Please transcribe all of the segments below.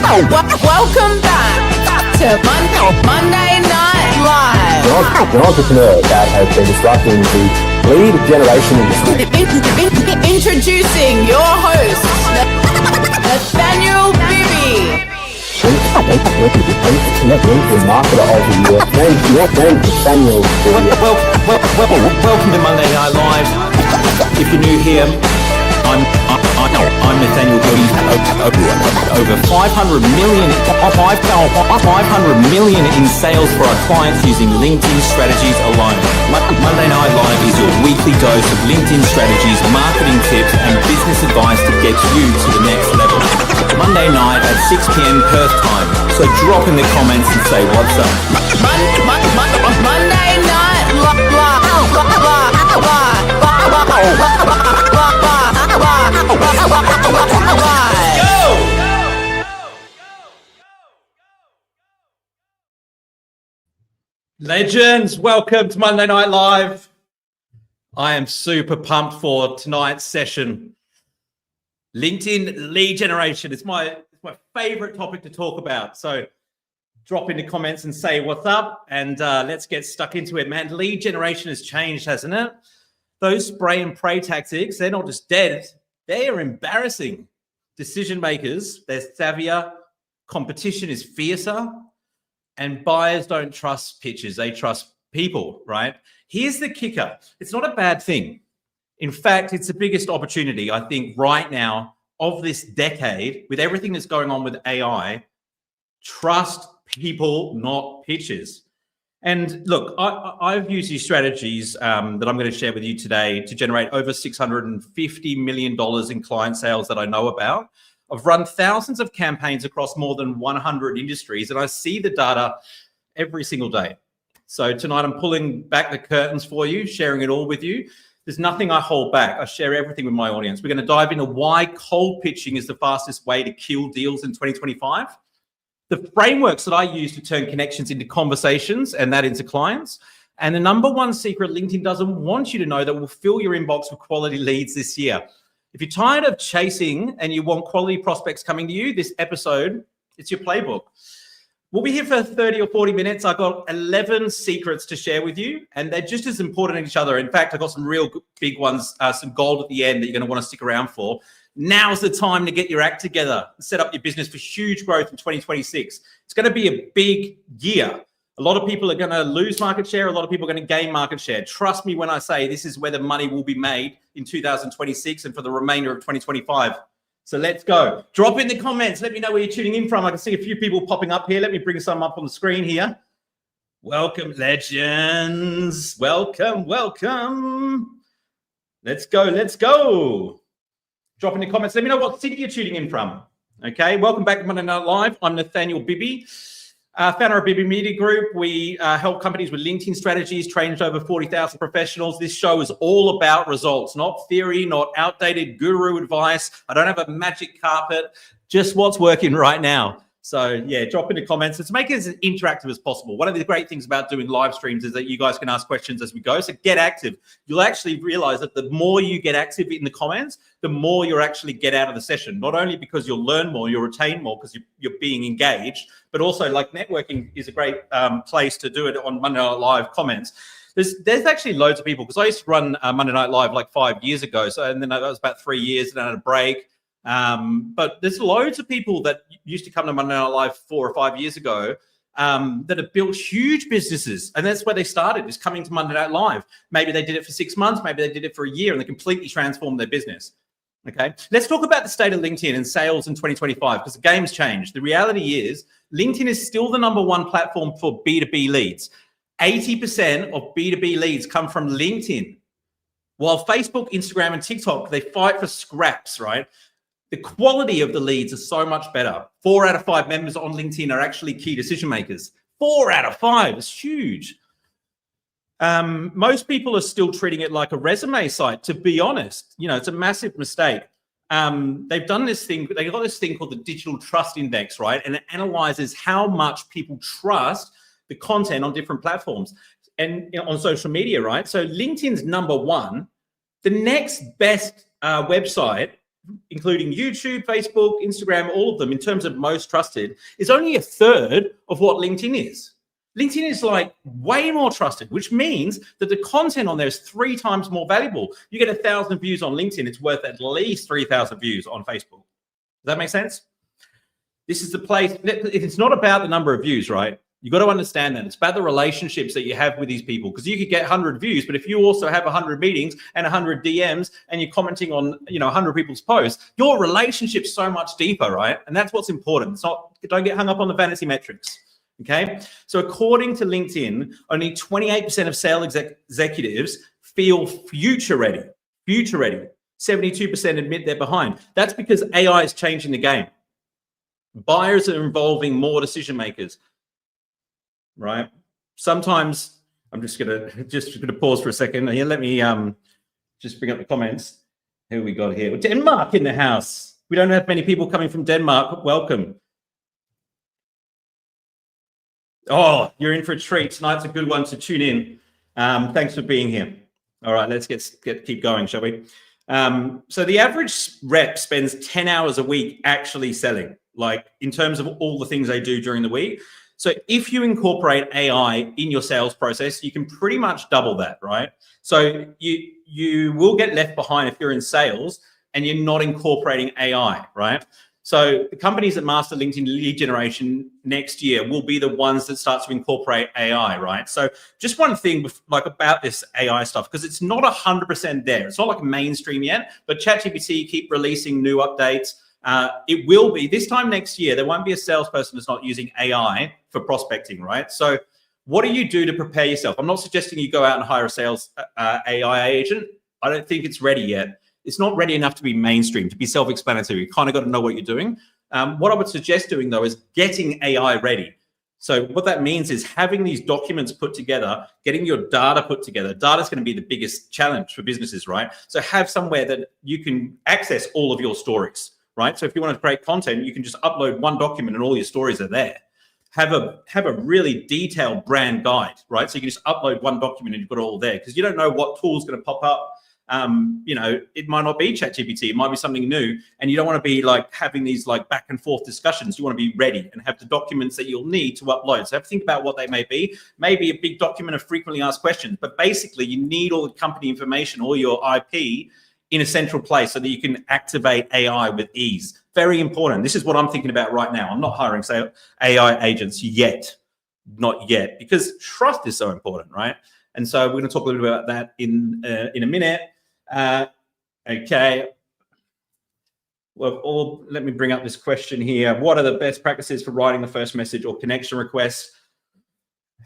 Welcome back to Monday Night Live. An entrepreneur that has been disrupting the lead generation industry. Introducing your host, Nathaniel Bibby. Marketer of the year. Name Nathaniel Bibby. Welcome to Monday Night Live. If you're new here, I'm Nathaniel Bibby. Over 500 million in sales for our clients using LinkedIn strategies alone. Monday Night Live is your weekly dose of LinkedIn strategies, marketing tips, and business advice to get you to the next level. Monday night at 6 p.m. Perth time. So drop in the comments and say what's up. Monday Night Live. Legends, welcome to Monday Night Live. I am super pumped for tonight's session. LinkedIn lead generation. It's my favorite topic to talk about. So drop in the comments and say what's up, and let's get stuck into it, man. Lead generation has changed, hasn't it? Those spray and pray tactics, they're not just dead, they are embarrassing. Decision makers, they're savvier, competition is fiercer, and buyers don't trust pitches, they trust people, right? Here's the kicker. It's not a bad thing. In fact, it's the biggest opportunity, I think, right now of this decade, with everything that's going on with AI. Trust people, not pitches. And look, I've used these strategies that I'm going to share with you today to generate over $650 million in client sales that I know about. I've run thousands of campaigns across more than 100 industries, and I see the data every single day. So tonight I'm pulling back the curtains for you, sharing it all with you. There's nothing I hold back. I share everything with my audience. We're going to dive into why cold pitching is the fastest way to kill deals in 2025. The frameworks that I use to turn connections into conversations and that into clients. And the number one secret LinkedIn doesn't want you to know that will fill your inbox with quality leads this year. If you're tired of chasing and you want quality prospects coming to you, this episode, it's your playbook. We'll be here for 30 or 40 minutes. I've got 11 secrets to share with you, and they're just as important as each other. In fact, I've got some real big ones, some gold at the end that you're going to want to stick around for. Now's the time to get your act together and set up your business for huge growth in 2026. It's going to be a big year. A lot of people are going to lose market share. A lot of people are going to gain market share. Trust me when I say this is where the money will be made in 2026 and for the remainder of 2025. So let's go. Drop in the comments. Let me know where you're tuning in from. I can see a few people popping up here. Let me bring some up on the screen here. Welcome, legends. Welcome. Let's go. Drop in the comments. Let me know what city you're tuning in from. Okay, welcome back to Monday Night Live. I'm Nathaniel Bibby, founder of Bibby Media Group. We help companies with LinkedIn strategies, trained over 40,000 professionals. This show is all about results, not theory, not outdated guru advice. I don't have a magic carpet, just what's working right now. So yeah, drop in the comments. Let's make it as interactive as possible. One of the great things about doing live streams is that you guys can ask questions as we go. So get active. You'll actually realize that the more you get active in the comments, the more you'll actually get out of the session. Not only because you'll learn more, you'll retain more because you're being engaged, but also like networking is a great place to do it on Monday Night Live comments. There's actually loads of people, because I used to run Monday Night Live like 5 years ago. So, and then that was about 3 years, and I had a break. But there's loads of people that used to come to Monday Night Live 4 or 5 years ago that have built huge businesses. And that's where they started, is coming to Monday Night Live. Maybe they did it for 6 months, maybe they did it for a year, and they completely transformed their business. Okay, let's talk about the state of LinkedIn and sales in 2025, because the game's changed. The reality is LinkedIn is still the number one platform for B2B leads. 80% of B2B leads come from LinkedIn. While Facebook, Instagram, and TikTok, they fight for scraps, right? The quality of the leads are so much better. 4 out of 5 members on LinkedIn are actually key decision makers. 4 out of 5 is huge. Most people are still treating it like a resume site, to be honest. You know, it's a massive mistake. They've done this thing, they got this thing called the Digital Trust Index, right? And it analyzes how much people trust the content on different platforms and on social media, right? So LinkedIn's number one. The next best website including YouTube, Facebook, Instagram, all of them, in terms of most trusted, is only a third of what LinkedIn is. LinkedIn is like way more trusted, which means that the content on there is 3 times more valuable. You get 1,000 views on LinkedIn, it's worth at least 3,000 views on Facebook. Does that make sense? This is the place. It's not about the number of views, right? You got to understand that. It's about the relationships that you have with these people, because you could get 100 views, but if you also have 100 meetings and 100 DMs and you're commenting on, 100 people's posts, your relationship's so much deeper, right? And that's what's important. It's not, don't get hung up on the vanity metrics. Okay. So according to LinkedIn, only 28% of sales executives feel future ready. 72% admit they're behind. That's because AI is changing the game. Buyers are involving more decision makers, right? Sometimes I'm just gonna pause for a second here. Let me just bring up the comments. Who we got here? Denmark in the house. We don't have many people coming from Denmark. Welcome. Oh, you're in for a treat. Tonight's a good one to tune in. Thanks for being here. All right, let's keep going, shall we? So the average rep spends 10 hours a week actually selling, like in terms of all the things they do during the week. So if you incorporate AI in your sales process, you can pretty much double that, right? So you will get left behind if you're in sales and you're not incorporating AI, right? So the companies that master LinkedIn lead generation next year will be the ones that start to incorporate AI, right? So just one thing about this AI stuff, because it's not 100% there. It's not like mainstream yet, but ChatGPT keep releasing new updates. It will be this time next year. There won't be a salesperson that's not using AI for prospecting, right? So what do you do to prepare yourself? I'm not suggesting you go out and hire a sales AI agent. I don't think it's ready yet. It's not ready enough to be mainstream, to be self-explanatory. You kind of got to know what you're doing. What I would suggest doing, though, is getting AI ready. So what that means is having these documents put together, getting your data put together. Data is going to be the biggest challenge for businesses, right? So have somewhere that you can access all of your stories, right? So if you want to create content, you can just upload one document and all your stories are there. Have a really detailed brand guide, right? So you can just upload one document and you've got it all there, because you don't know what tool is going to pop up. It might not be ChatGPT, it might be something new, and you don't want to be like having these like back and forth discussions. You want to be ready and have the documents that you'll need to upload. So have to think about what they may be. Maybe a big document of frequently asked questions, but basically you need all the company information, all your IP in a central place so that you can activate AI with ease. Very important. This is what I'm thinking about right now. I'm not hiring AI agents yet, not yet, because trust is so important, right? And so we're going to talk a little bit about that in a minute. Okay. Well, let me bring up this question here. What are the best practices for writing the first message or connection requests?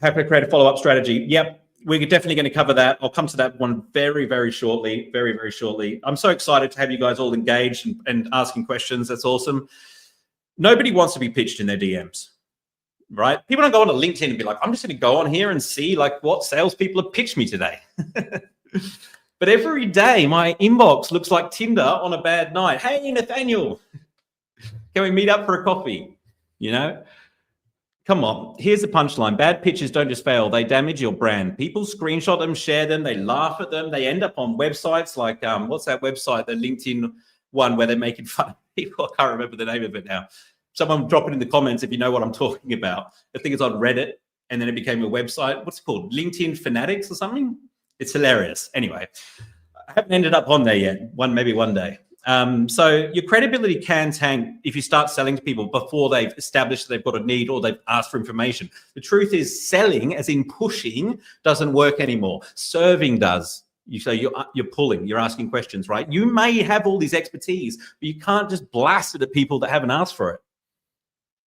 How to create a follow-up strategy? Yep, we're definitely going to cover that. I'll come to that one very, very shortly. Very, very shortly. I'm so excited to have you guys all engaged and asking questions. That's awesome. Nobody wants to be pitched in their DMs, right? People don't go on to LinkedIn and be like, I'm just going to go on here and see like what salespeople have pitched me today. But every day my inbox looks like Tinder on a bad night. Hey, Nathaniel, can we meet up for a coffee? Come on. Here's the punchline. Bad pitches don't just fail. They damage your brand. People screenshot them, share them. They laugh at them. They end up on websites like, what's that website? The LinkedIn one where they're making fun of people. I can't remember the name of it now. Someone drop it in the comments if you know what I'm talking about. I think it's on Reddit and then it became a website. What's it called? LinkedIn Fanatics or something? It's hilarious. Anyway, I haven't ended up on there yet. Maybe one day. So your credibility can tank if you start selling to people before they've established that they've got a need or they've asked for information. The truth is selling, as in pushing, doesn't work anymore. Serving does. You're pulling, you're asking questions, right? You may have all these expertise, but you can't just blast it at people that haven't asked for it.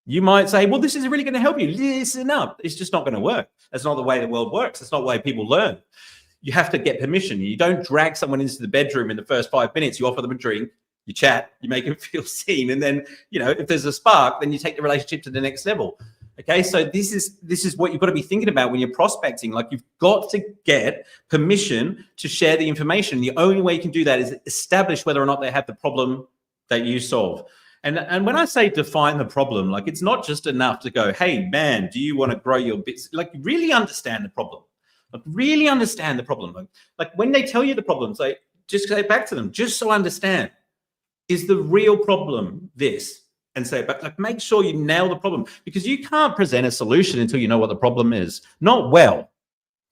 You might say, well, this is really going to help you. Listen up. It's just not going to work. That's not the way the world works. That's not the way people learn. You have to get permission. You don't drag someone into the bedroom in the first 5 minutes. You offer them a drink, you chat, you make them feel seen. And then, if there's a spark, then you take the relationship to the next level. Okay. So this is what you've got to be thinking about when you're prospecting. Like, you've got to get permission to share the information. The only way you can do that is establish whether or not they have the problem that you solve. And when I say define the problem, like, it's not just enough to go, hey man, do you want to grow your business? Like, really understand the problem. Like, really understand the problem. Like when they tell you the problem, just say back to them, just so I understand. is the real problem this? And say, but like, make sure you nail the problem, because you can't present a solution until you know what the problem is. Not well,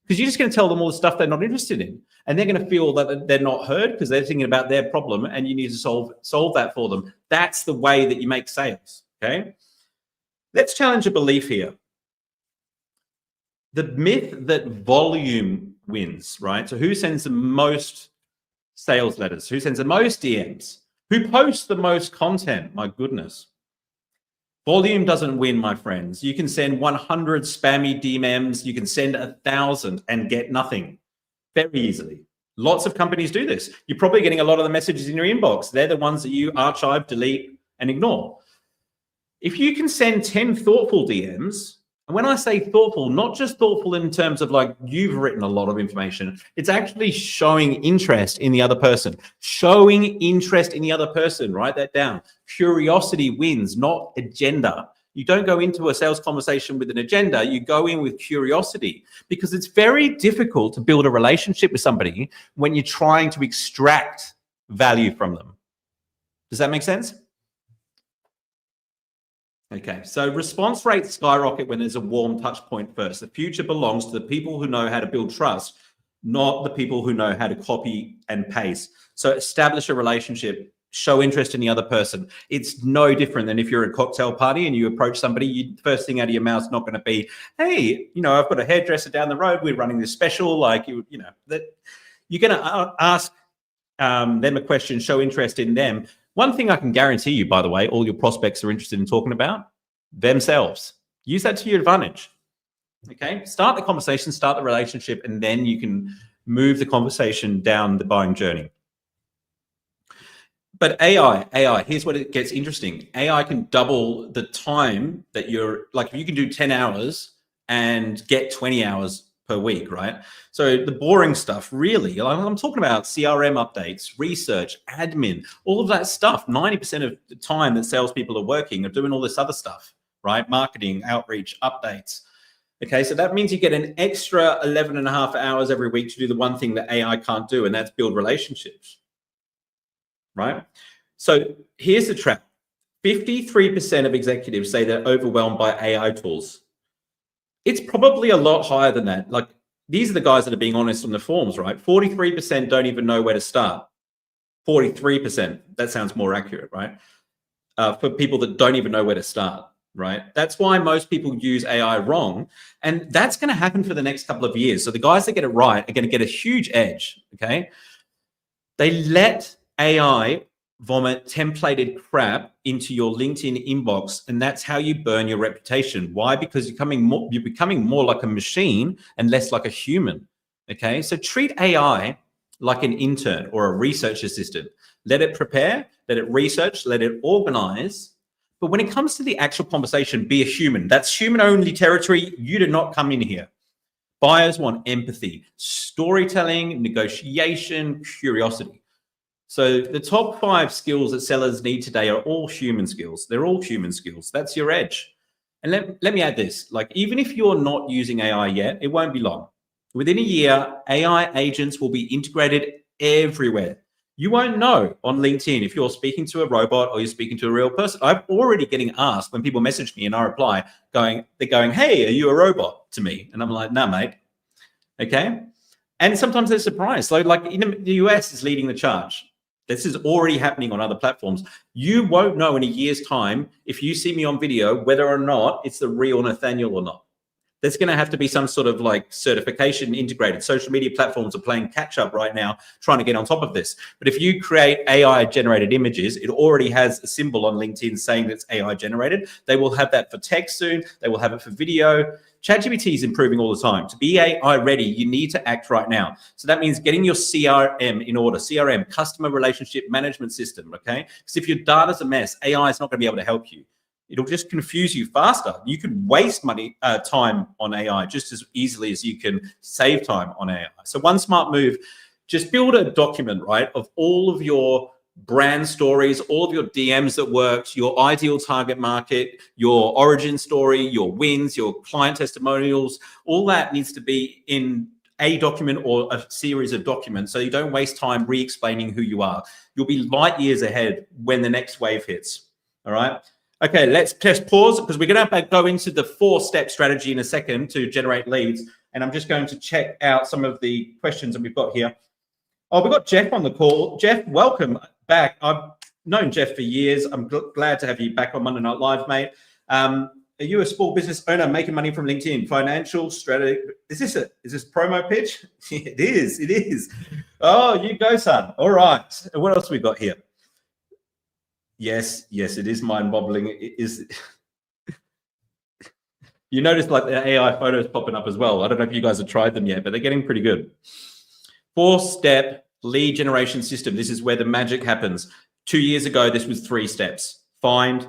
because you're just going to tell them all the stuff they're not interested in, and they're going to feel that they're not heard because they're thinking about their problem, and you need to solve that for them. That's the way that you make sales. Okay, let's challenge a belief here. The myth that volume wins, right? So who sends the most sales letters? Who sends the most DMs? Who posts the most content? My goodness. Volume doesn't win, my friends. You can send 100 spammy DMs. You can send 1,000 and get nothing very easily. Lots of companies do this. You're probably getting a lot of the messages in your inbox. They're the ones that you archive, delete, and ignore. If you can send 10 thoughtful DMs, and when I say thoughtful, not just thoughtful in terms of like you've written a lot of information, it's actually showing interest in the other person. Showing interest in the other person, write that down. Curiosity wins, not agenda. You don't go into a sales conversation with an agenda, you go in with curiosity, because it's very difficult to build a relationship with somebody when you're trying to extract value from them. Does that make sense? Okay, so response rates skyrocket when there's a warm touch point first. The future belongs to the people who know how to build trust, not the people who know how to copy and paste. So establish a relationship, show interest in the other person. It's no different than if you're at a cocktail party and you approach somebody, first thing out of your mouth is not going to be, hey, you know, I've got a hairdresser down the road, we're running this special, like, you know, that you're going to ask them a question, show interest in them. One thing I can guarantee you, by the way, all your prospects are interested in talking about themselves. Use that to your advantage. Okay, start the conversation, start the relationship, and then you can move the conversation down the buying journey. But AI, here's what it gets interesting. AI can double the time that you're, like, if you can do 10 hours and get 20 hours per week, right? So the boring stuff, really, I'm talking about CRM updates, research, admin, all of that stuff. 90% of the time that salespeople are working are doing all this other stuff, right? Marketing, outreach, updates. Okay, so that means you get an extra 11 and a half hours every week to do the one thing that AI can't do, and that's build relationships, right? So here's the trap. 53% of executives say they're overwhelmed by AI tools. It's probably a lot higher than that. Like, these are the guys that are being honest on the forums, right? 43% don't even know where to start. 43%, that sounds more accurate, right? For people that don't even know where to start, right? That's why most people use AI wrong. And that's going to happen for the next couple of years. So the guys that get it right are going to get a huge edge, okay? They let AI vomit templated crap into your LinkedIn inbox, and that's how you burn your reputation. Why? Because you're becoming more like a machine and less like a human. Okay, so treat AI like an intern or a research assistant. Let it prepare, let it research, let it organize. But when it comes to the actual conversation, be a human. That's human-only territory. You do not come in here. Buyers want empathy, storytelling, negotiation, curiosity. So the top 5 skills that sellers need today are all human skills. They're all human skills. That's your edge. And let me add this, like, even if you're not using AI yet, it won't be long. Within a year, AI agents will be integrated everywhere. You won't know on LinkedIn if you're speaking to a robot or you're speaking to a real person. I'm already getting asked when people message me and I reply, they're going, hey, are you a robot, to me? And I'm like, no, mate. Okay. And sometimes they're surprised. So like in the US is leading the charge. This is already happening on other platforms. You won't know in a year's time, if you see me on video, whether or not it's the real Nathaniel or not. There's going to have to be some sort of like certification integrated. Social media platforms are playing catch up right now, trying to get on top of this. But if you create AI generated images, it already has a symbol on LinkedIn saying that it's AI generated. They will have that for text soon. They will have it for video. ChatGPT is improving all the time. To be AI ready, you need to act right now. So that means getting your CRM in order. CRM, customer relationship management system, okay? Because if your data's a mess, AI is not going to be able to help you. It'll just confuse you faster. You could waste time on AI just as easily as you can save time on AI. So one smart move, just build a document, right, of all of your brand stories, all of your DMs that worked, your ideal target market, your origin story, your wins, your client testimonials. All that needs to be in a document or a series of documents so you don't waste time re-explaining who you are. You'll be light years ahead when the next wave hits. All right. Okay, let's just pause because we're going to go into the 4-step strategy in a second to generate leads. And I'm just going to check out some of the questions that we've got here. Oh, we've got Jeff on the call. Jeff, welcome back. I've known Jeff for years. I'm glad to have you back on Monday Night Live, mate. Are you a small business owner making money from LinkedIn? Financial strategy. Is this promo pitch? It is. Oh, you go, son. All right. What else we got here? Yes, it is mind-boggling. It is. You notice like the AI photos popping up as well. I don't know if you guys have tried them yet, but they're getting pretty good. 4-step lead generation system. This is where the magic happens. 2 years ago, this was 3 steps. Find,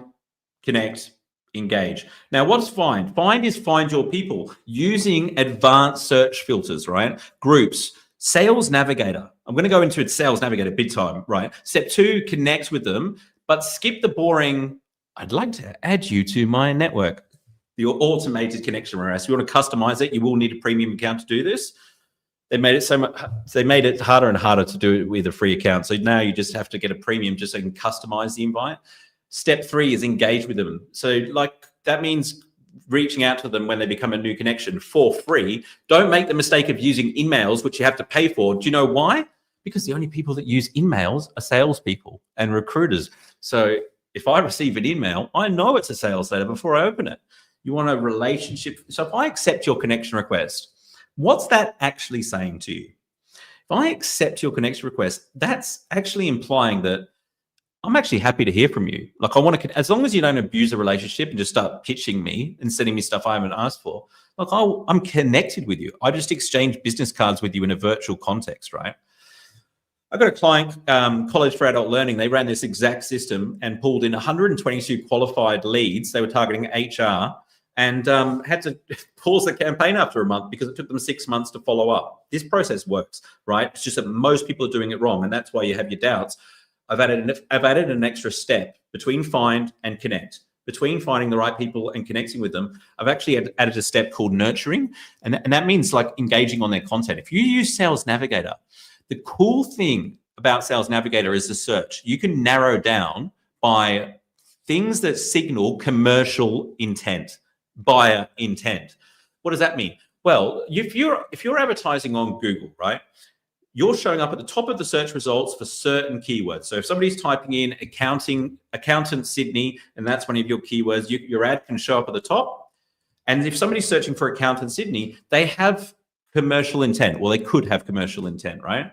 connect, engage. Now, what's find? Find is find your people using advanced search filters, right? Groups, Sales Navigator. I'm going to go into it, Sales Navigator big time, right? Step 2, connect with them. But skip the boring, I'd like to add you to my network. Your automated connection, whereas if you want to customize it, you will need a premium account to do this. They made it so much, they made it harder and harder to do it with a free account. So now you just have to get a premium just so you can customize the invite. Step 3 is engage with them. So like that means reaching out to them when they become a new connection for free. Don't make the mistake of using emails, which you have to pay for. Do you know why? Because the only people that use emails are salespeople and recruiters. So if I receive an email, I know it's a sales letter before I open it. You want a relationship. So if I accept your connection request, what's that actually saying to you? If I accept your connection request, that's actually implying that I'm actually happy to hear from you. Like I want to, as long as you don't abuse the relationship and just start pitching me and sending me stuff I haven't asked for, like I'm connected with you. I just exchanged business cards with you in a virtual context, right? I got a client, College for Adult Learning. They ran this exact system and pulled in 122 qualified leads. They were targeting HR and had to pause the campaign after a month because it took them 6 months to follow up. This process works, right? It's just that most people are doing it wrong, and that's why you have your doubts. I've added an extra step between find and connect. Between finding the right people and connecting with them, I've actually added a step called nurturing, and that means like engaging on their content. If you use Sales Navigator, the cool thing about Sales Navigator is the search. You can narrow down by things that signal commercial intent, buyer intent. What does that mean? Well, if you're advertising on Google, right, you're showing up at the top of the search results for certain keywords. So if somebody's typing in accountant Sydney, and that's one of your keywords, your ad can show up at the top. And if somebody's searching for accountant Sydney, they have commercial intent. Well, they could have commercial intent, right?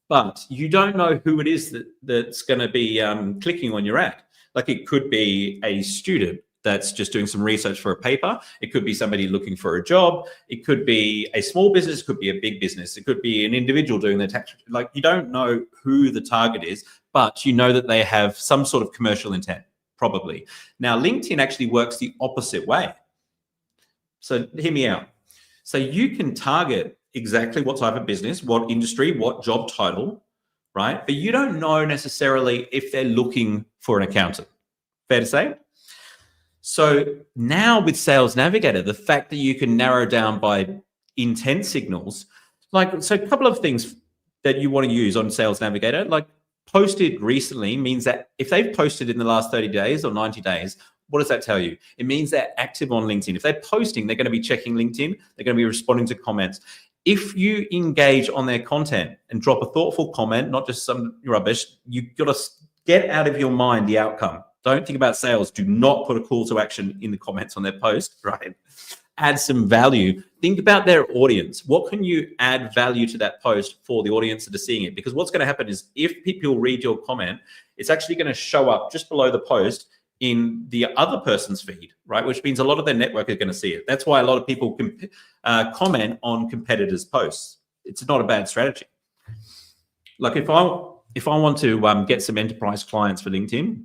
But you don't know who it is that's going to be clicking on your ad. Like it could be a student that's just doing some research for a paper. It could be somebody looking for a job. It could be a small business. It could be a big business. It could be an individual doing their tax. Like you don't know who the target is, but you know that they have some sort of commercial intent, probably. Now, LinkedIn actually works the opposite way. So hear me out. So you can target exactly what type of business, what industry, what job title, right? But you don't know necessarily if they're looking for an accountant. Fair to say? So now with Sales Navigator, the fact that you can narrow down by intent signals, so a couple of things that you want to use on Sales Navigator, like posted recently means that if they've posted in the last 30 days or 90 days, what does that tell you? It means they're active on LinkedIn. If they're posting, they're going to be checking LinkedIn. They're going to be responding to comments. If you engage on their content and drop a thoughtful comment, not just some rubbish, you've got to get out of your mind the outcome. Don't think about sales. Do not put a call to action in the comments on their post, right? Add some value. Think about their audience. What can you add value to that post for the audience that are seeing it? Because what's going to happen is if people read your comment, it's actually going to show up just below the post in the other person's feed, right? Which means a lot of their network are going to see it. That's why a lot of people comment on competitors' posts. It's not a bad strategy. Like if I want to get some enterprise clients for LinkedIn,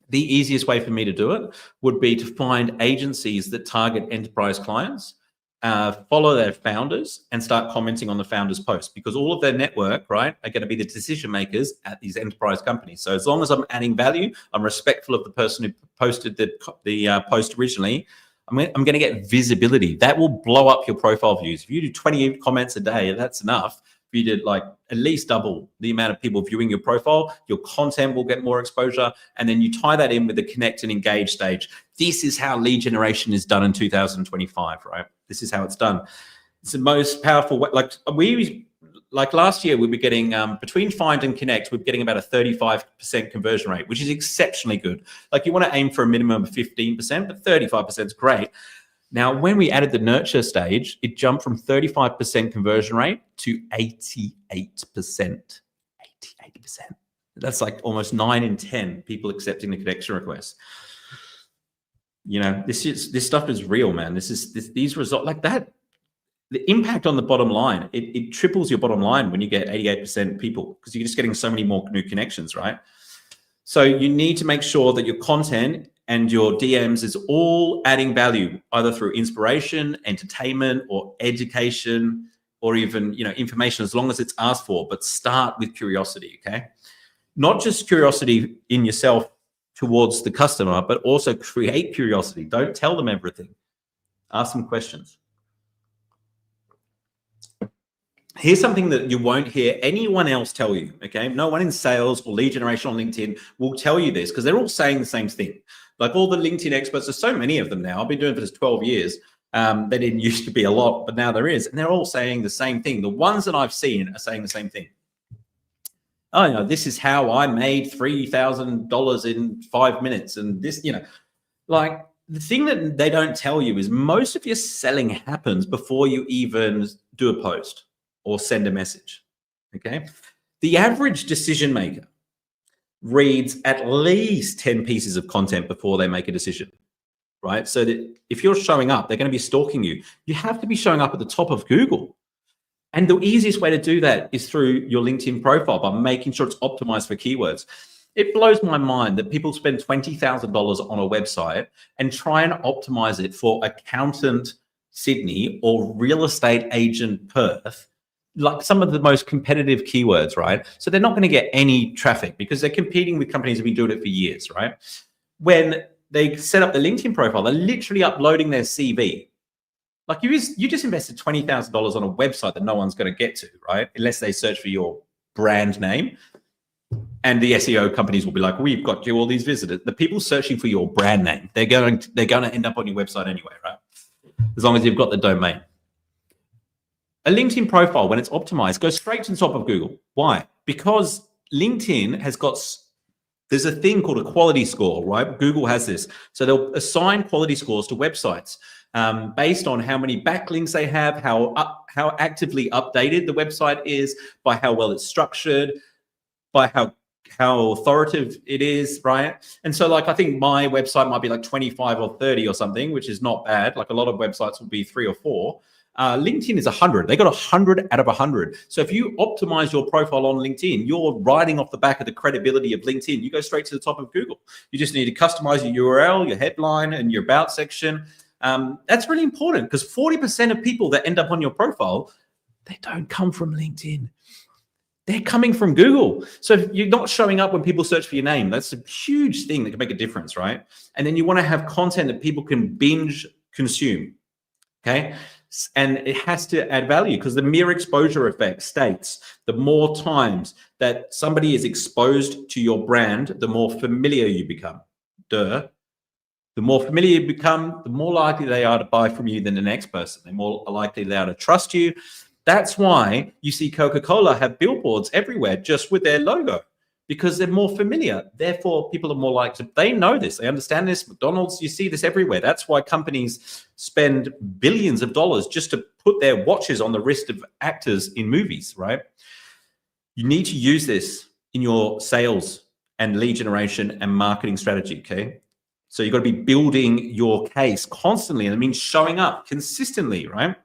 the easiest way for me to do it would be to find agencies that target enterprise clients, follow their founders and start commenting on the founders' posts, because all of their network, right, are going to be the decision makers at these enterprise companies. So as long as I'm adding value, I'm respectful of the person who posted the post originally, I'm going to get visibility. That will blow up your profile views. If you do 20 comments a day, that's enough for you to like at least double the amount of people viewing your profile. Your content will get more exposure. And then you tie that in with the connect and engage stage. This is how lead generation is done in 2025, right? This is how it's done. It's the most powerful way. Like last year, we were getting between Find and Connect, we're getting about a 35% conversion rate, which is exceptionally good. Like you want to aim for a minimum of 15%, but 35% is great. Now, when we added the nurture stage, it jumped from 35% conversion rate to 88%. 88%. That's like almost 9 in 10 people accepting the connection request. You know, this stuff is real, man. These results like that. The impact on the bottom line, it triples your bottom line when you get 88% people because you're just getting so many more new connections, right? So you need to make sure that your content and your DMs is all adding value, either through inspiration, entertainment, or education, or even, you know, information, as long as it's asked for. But start with curiosity, okay? Not just curiosity in yourself towards the customer, but also create curiosity. Don't tell them everything. Ask them questions. Here's something that you won't hear anyone else tell you, okay? No one in sales or lead generation on LinkedIn will tell you this because they're all saying the same thing. Like all the LinkedIn experts, there's so many of them now. I've been doing it for this 12 years. There didn't used to be a lot, but now there is. And they're all saying the same thing. The ones that I've seen are saying the same thing. Oh, you know, this is how I made $3,000 in 5 minutes. And this, you know, like the thing that they don't tell you is most of your selling happens before you even do a post or send a message, okay? The average decision maker reads at least 10 pieces of content before they make a decision, right? So that if you're showing up, they're going to be stalking you. You have to be showing up at the top of Google. And the easiest way to do that is through your LinkedIn profile by making sure it's optimized for keywords. It blows my mind that people spend $20,000 on a website and try and optimize it for accountant Sydney or real estate agent Perth, like some of the most competitive keywords, right? So they're not going to get any traffic because they're competing with companies who've been doing it for years, right? When they set up the LinkedIn profile, they're literally uploading their CV. Like you just invested $20,000 on a website that no one's going to get to, right? Unless they search for your brand name. And the SEO companies will be like, we've got you all these visitors. The people searching for your brand name, they're going to end up on your website anyway, right? As long as you've got the domain. A LinkedIn profile, when it's optimized, goes straight to the top of Google. Why? Because LinkedIn has got, there's a thing called a quality score, right? Google has this. So they'll assign quality scores to websites based on how many backlinks they have, how actively updated the website is, by how well it's structured, by how authoritative it is, right? And so like, I think my website might be like 25 or 30 or something, which is not bad. Like a lot of websites will be 3 or 4. LinkedIn is 100. They got 100 out of 100. So if you optimize your profile on LinkedIn, you're riding off the back of the credibility of LinkedIn. You go straight to the top of Google. You just need to customize your URL, your headline, and your about section. That's really important because 40% of people that end up on your profile, they don't come from LinkedIn. They're coming from Google. So if you're not showing up when people search for your name, that's a huge thing that can make a difference, right? And then you want to have content that people can binge consume, okay? And it has to add value because the mere exposure effect states the more times that somebody is exposed to your brand, the more familiar you become. The more familiar you become, the more likely they are to buy from you than the next person. The more likely they are to trust you. That's why you see Coca-Cola have billboards everywhere just with their logo, because they're more familiar. Therefore, people are more likely, they know this, they understand this. McDonald's, you see this everywhere. That's why companies spend billions of dollars just to put their watches on the wrist of actors in movies, right? You need to use this in your sales and lead generation and marketing strategy, okay? So you've got to be building your case constantly. And it means showing up consistently, right?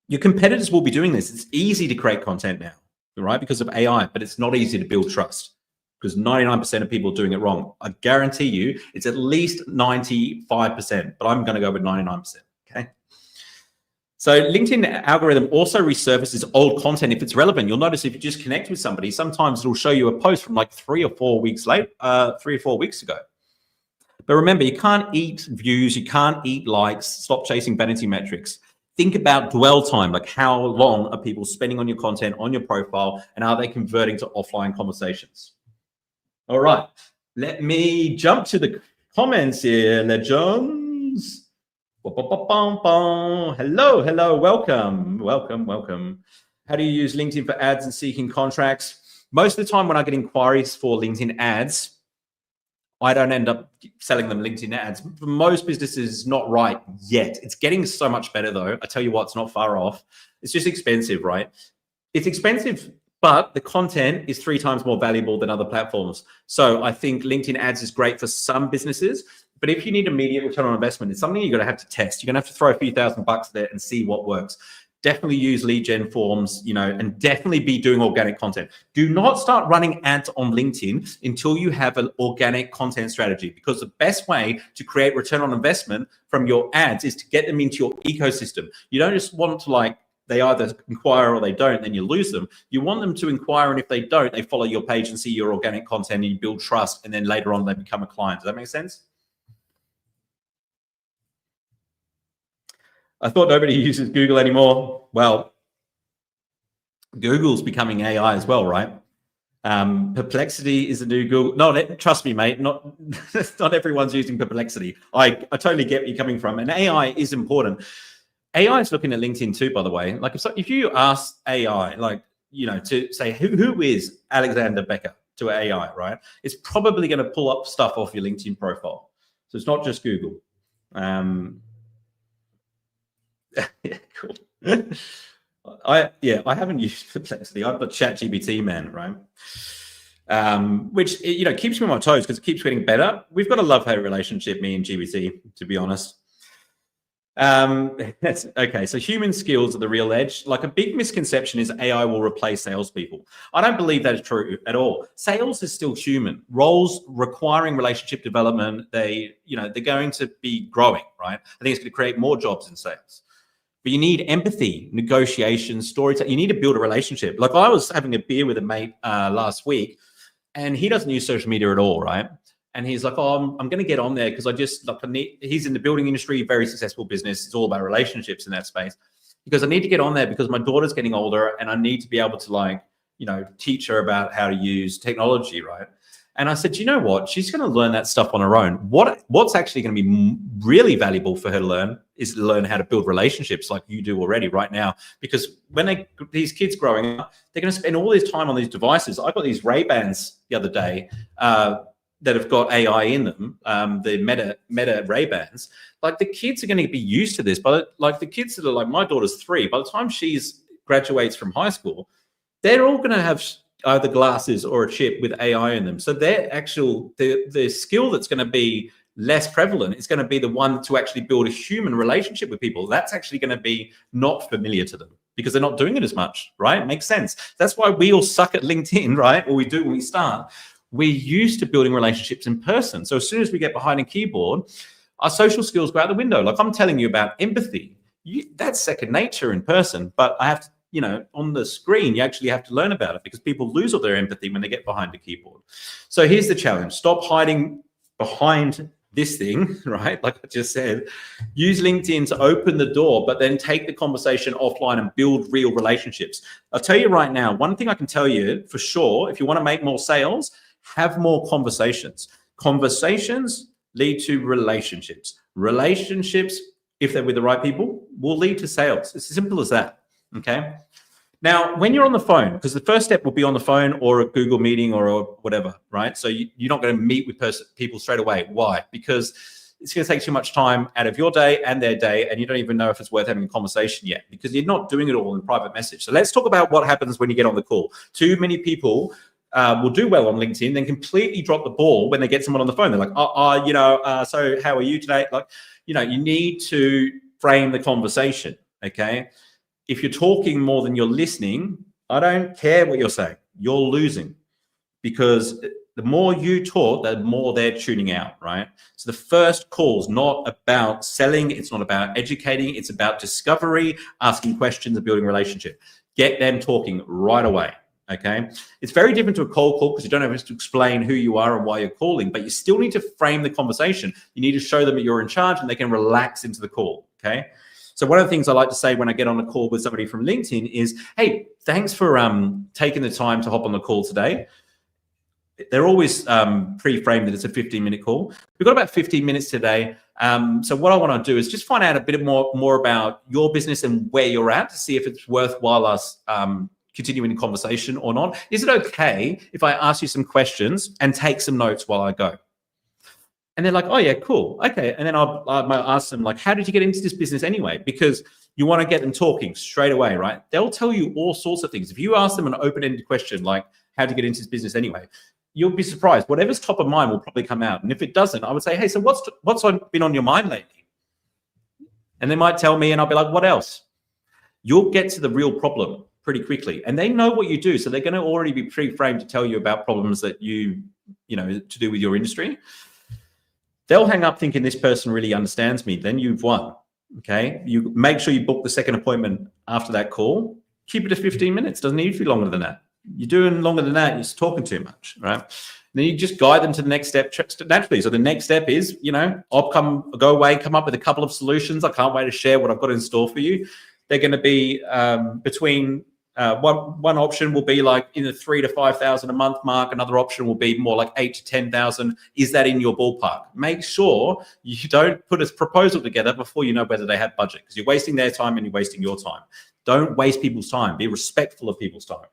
Your competitors will be doing this. It's easy to create content now, right? Because of AI, but it's not easy to build trust because 99% of people are doing it wrong. I guarantee you it's at least 95%, but I'm going to go with 99%, okay? So LinkedIn algorithm also resurfaces old content if it's relevant. You'll notice if you just connect with somebody, sometimes it'll show you a post from like 3 or 4 weeks ago. But remember, you can't eat views, you can't eat likes, stop chasing vanity metrics. Think about dwell time, like how long are people spending on your content, on your profile, and are they converting to offline conversations? All right, let me jump to the comments here, legends. Hello, welcome. How do you use LinkedIn for ads and seeking contracts? Most of the time when I get inquiries for LinkedIn ads, I don't end up selling them LinkedIn ads. For most businesses, not right yet. It's getting so much better though. I tell you what, it's not far off. It's just expensive, right? It's expensive, but the content is 3 times more valuable than other platforms. So I think LinkedIn ads is great for some businesses, but if you need immediate return on investment, it's something you're going to have to test. You're going to have to throw a few $1,000 there and see what works. Definitely use lead gen forms, and definitely be doing organic content. Do not start running ads on LinkedIn until you have an organic content strategy, because the best way to create return on investment from your ads is to get them into your ecosystem. You don't just want to they either inquire or they don't, then you lose them. You want them to inquire, and if they don't, they follow your page and see your organic content and you build trust, and then later on they become a client. Does that make sense? I thought nobody uses Google anymore. Well, Google's becoming AI as well, right? Perplexity is the new Google. No, trust me, mate. Not everyone's using Perplexity. I totally get where you're coming from, and AI is important. AI is looking at LinkedIn too, by the way. Like if you ask AI, to say who is Alexander Becker to AI, right? It's probably going to pull up stuff off your LinkedIn profile. So it's not just Google. Yeah, cool. I haven't used Perplexity. I've got ChatGPT, man, right? Which keeps me on my toes because it keeps getting better. We've got a love-hate relationship, me and GPT, to be honest. Okay, so human skills are the real edge. Like, a big misconception is AI will replace salespeople. I don't believe that is true at all. Sales is still human. Roles requiring relationship development, they're going to be growing, right? I think it's going to create more jobs in sales. But you need empathy, negotiation, storytelling. You need to build a relationship. Like, I was having a beer with a mate last week, and he doesn't use social media at all, right? And he's like, "Oh, I'm going to get on there because he's in the building industry, very successful business. It's all about relationships in that space. Because I need to get on there because my daughter's getting older, and I need to be able to teach her about how to use technology, right?" And I said, you know what? She's going to learn that stuff on her own. What's actually going to be really valuable for her to learn is to learn how to build relationships like you do already right now. Because when these kids growing up, they're going to spend all this time on these devices. I got these Ray-Bans the other day that have got AI in them, the Meta Ray-Bans. Like, the kids are going to be used to this. But the kids that are like, my daughter's 3, by the time she's graduates from high school, they're all going to have either glasses or a chip with AI in them. So the skill that's going to be less prevalent is going to be the one to actually build a human relationship with people. That's actually going to be not familiar to them because they're not doing it as much, right? It makes sense. That's why we all suck at LinkedIn, right? Or we do when we start. We're used to building relationships in person. So as soon as we get behind a keyboard, our social skills go out the window. Like, I'm telling you about empathy. That's second nature in person, but I have to, on the screen, you actually have to learn about it because people lose all their empathy when they get behind the keyboard. So here's the challenge. Stop hiding behind this thing, right? Like I just said, use LinkedIn to open the door, but then take the conversation offline and build real relationships. I'll tell you right now, one thing I can tell you for sure, if you want to make more sales, have more conversations. Conversations lead to relationships. Relationships, if they're with the right people, will lead to sales. It's as simple as that. Okay. Now, when you're on the phone, because the first step will be on the phone or a Google meeting or whatever, right? So you're not going to meet with people straight away. Why? Because it's going to take too much time out of your day and their day, and you don't even know if it's worth having a conversation yet because you're not doing it all in private message. So let's talk about what happens when you get on the call. Too many people will do well on LinkedIn, then completely drop the ball when they get someone on the phone. They're like, so how are you today? Like, you need to frame the conversation, okay? If you're talking more than you're listening, I don't care what you're saying. You're losing because the more you talk, the more they're tuning out, right? So the first call is not about selling. It's not about educating. It's about discovery, asking questions, and building a relationship. Get them talking right away, Okay. It's very different to a cold call because you don't have to explain who you are and why you're calling, but you still need to frame the conversation. You need to show them that you're in charge and they can relax into the call. Okay. So one of the things I like to say when I get on a call with somebody from LinkedIn is, hey, thanks for taking the time to hop on the call today. They're always pre-framed that it's a 15-minute call. We've got about 15 minutes today. So what I want to do is just find out a bit more about your business and where you're at to see if it's worthwhile us continuing the conversation or not. Is it okay if I ask you some questions and take some notes while I go? And they're like, oh yeah, cool. Okay. And then I'll ask them like, how did you get into this business anyway? Because you want to get them talking straight away, right? They'll tell you all sorts of things. If you ask them an open-ended question like, how did you get into this business anyway? You'll be surprised. Whatever's top of mind will probably come out. And if it doesn't, I would say, hey, so what's been on your mind lately? And they might tell me, and I'll be like, what else? You'll get to the real problem pretty quickly. And they know what you do. So they're going to already be pre-framed to tell you about problems that you know, to do with your industry. They'll hang up thinking this person really understands me. Then you've won. Okay. You make sure you book the second appointment after that call. Keep it to 15 minutes. Doesn't need to be longer than that. You're doing longer than that, you're just talking too much, right? And then you just guide them to the next step naturally. So the next step is, you know, I'll go away, come up with a couple of solutions. I can't wait to share what I've got in store for you. They're going to be between one option will be like in the 3,000 to 5,000 a month mark. Another option will be more like 8,000 to 10,000. Is that in your ballpark? Make sure you don't put a proposal together before you know whether they have budget, because you're wasting their time and you're wasting your time. Don't waste people's time. Be respectful of people's time.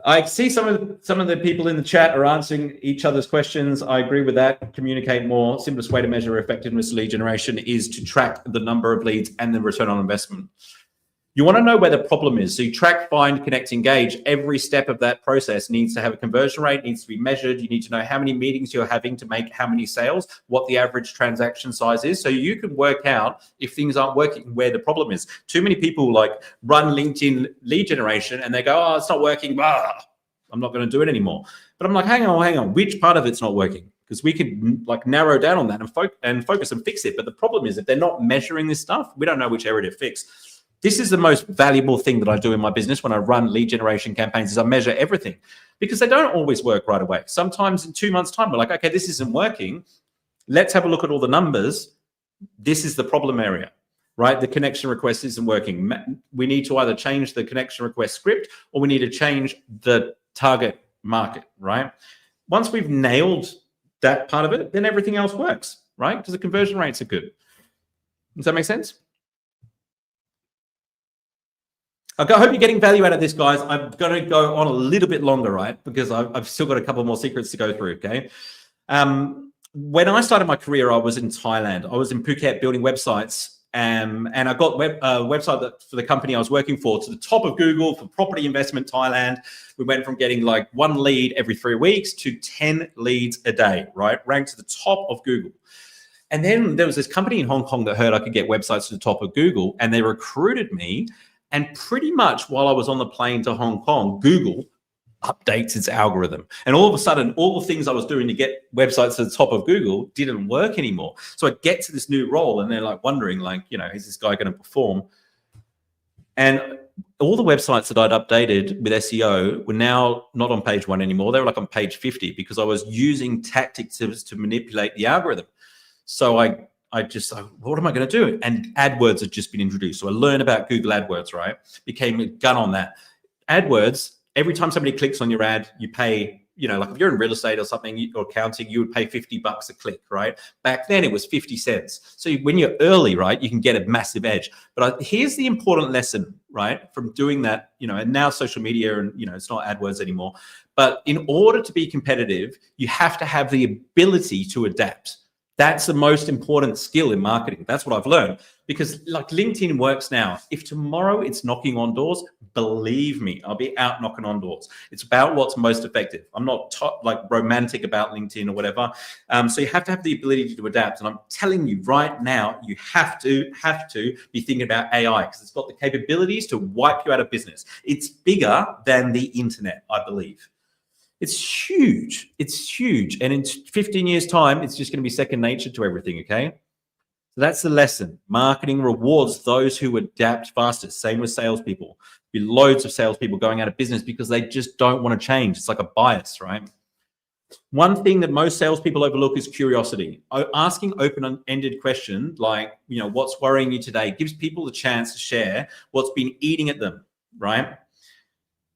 I see some of the people in the chat are answering each other's questions. I agree with that. Communicate more. Simplest way to measure effectiveness lead generation is to track the number of leads and the return on investment. You want to know where the problem is. So you track, find, connect, engage. Every step of that process needs to have a conversion rate, needs to be measured. You need to know how many meetings you're having to make how many sales, what the average transaction size is. So you can work out if things aren't working, where the problem is. Too many people like run LinkedIn lead generation and they go, oh, it's not working. I'm not going to do it anymore. But I'm like, hang on. Which part of it's not working? Because we could like narrow down on that and focus and fix it. But the problem is if they're not measuring this stuff, we don't know which area to fix. This is the most valuable thing that I do in my business when I run lead generation campaigns is I measure everything, because they don't always work right away. Sometimes in 2 months' time, we're like, okay, this isn't working. Let's have a look at all the numbers. This is the problem area, right? The connection request isn't working. We need to either change the connection request script or we need to change the target market, right? Once we've nailed that part of it, then everything else works, right? Because the conversion rates are good. Does that make sense? I hope you're getting value out of this, guys. I'm going to go on a little bit longer, right? Because I've still got a couple more secrets to go through, okay? When I started my career, I was in Thailand. I was in Phuket building websites, and I got a website for the company I was working for to the top of Google for property investment Thailand. We went from getting like 1 lead every 3 weeks to 10 leads a day, right? Ranked to the top of Google. And then there was this company in Hong Kong that heard I could get websites to the top of Google, and they recruited me. And pretty much while I was on the plane to Hong Kong, Google updates its algorithm. And all of a sudden, all the things I was doing to get websites to the top of Google didn't work anymore. So I get to this new role and they're like wondering, like, you know, is this guy going to perform? And all the websites that I'd updated with SEO were now not on page 1 anymore. They were like on page 50 because I was using tactics to manipulate the algorithm. So I just, what am I going to do? And AdWords had just been introduced. So I learned about Google AdWords, right? Became a gun on that. AdWords, every time somebody clicks on your ad, you pay, you know, like if you're in real estate or something or accounting, you would pay $50 a click, right? Back then it was 50 cents. So when you're early, right, you can get a massive edge. But here's the important lesson, right, from doing that, you know, and now social media and, you know, it's not AdWords anymore. But in order to be competitive, you have to have the ability to adapt. That's the most important skill in marketing. That's what I've learned, because like LinkedIn works now. If tomorrow it's knocking on doors, believe me, I'll be out knocking on doors. It's about what's most effective. I'm not like romantic about LinkedIn or whatever. So you have to have the ability to adapt. And I'm telling you right now, you have to be thinking about AI because it's got the capabilities to wipe you out of business. It's bigger than the internet, I believe. It's huge. It's huge. And in 15 years' time, it's just going to be second nature to everything, okay? So that's the lesson. Marketing rewards those who adapt fastest. Same with salespeople. Be loads of salespeople going out of business because they just don't want to change. It's like a bias, right? One thing that most salespeople overlook is curiosity. Asking open-ended questions like, what's worrying you today gives people the chance to share what's been eating at them, right?